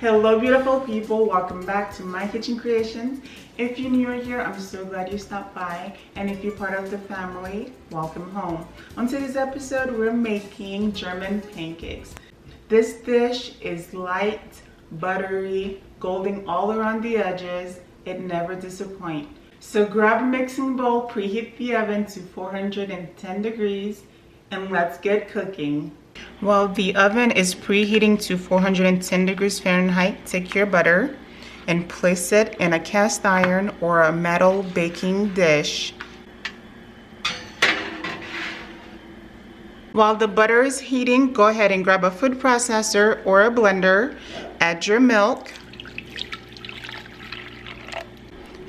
Hello beautiful people, welcome back to my kitchen creations. If you're new here, I'm so glad you stopped by, and if you're part of the family, welcome home. On today's episode, we're making German pancakes. This dish is light, buttery, golden all around the edges. It never disappoints. So grab a mixing bowl, preheat the oven to 410 degrees, and let's get cooking. While the oven is preheating to 410 degrees Fahrenheit, take your butter and place it in a cast iron or a metal baking dish. While the butter is heating, go ahead and grab a food processor or a blender, add your milk,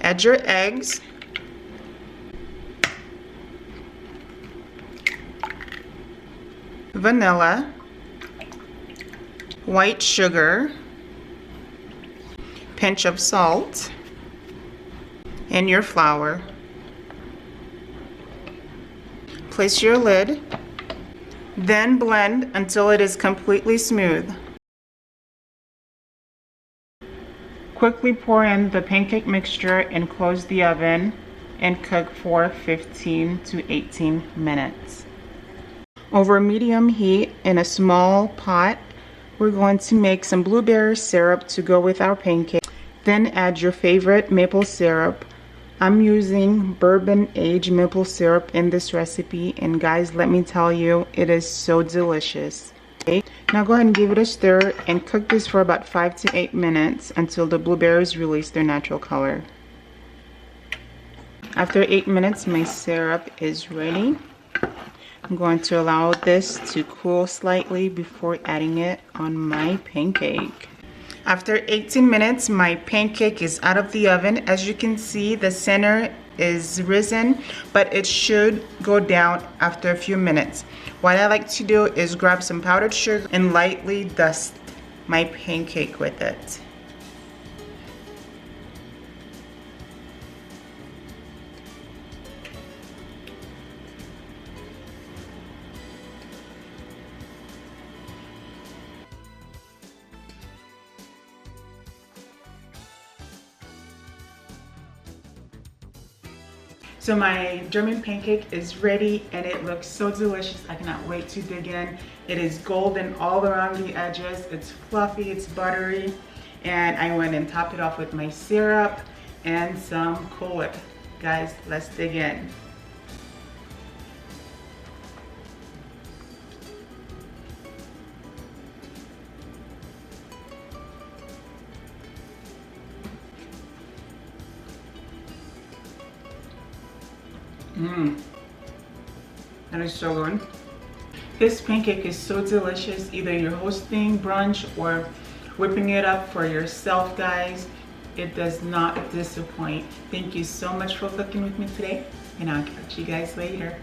add your eggs, vanilla, white sugar, pinch of salt, and your flour. Place your lid, then blend until it is completely smooth. Quickly pour in the pancake mixture and close the oven and cook for 15 to 18 minutes. Over medium heat in a small pot, we're going to make some blueberry syrup to go with our pancake. Then add your favorite maple syrup. I'm using bourbon aged maple syrup in this recipe, and guys, let me tell you, it is so delicious. Okay. Now go ahead and give it a stir and cook this for about 5 to 8 minutes until the blueberries release their natural color. After 8 minutes, my syrup is ready. I'm going to allow this to cool slightly before adding it on my pancake. After 18 minutes, my pancake is out of the oven. As you can see, the center is risen, but it should go down after a few minutes. What I like to do is grab some powdered sugar and lightly dust my pancake with it. So my German pancake is ready and it looks so delicious. I cannot wait to dig in. It is golden all around the edges. It's fluffy, it's buttery. And I went and topped it off with my syrup and some Cool Whip. Guys, let's dig in. That is so good. This pancake is so delicious. Either you're hosting brunch or whipping it up for yourself, guys. It does not disappoint. Thank you so much for cooking with me today, and I'll catch you guys later.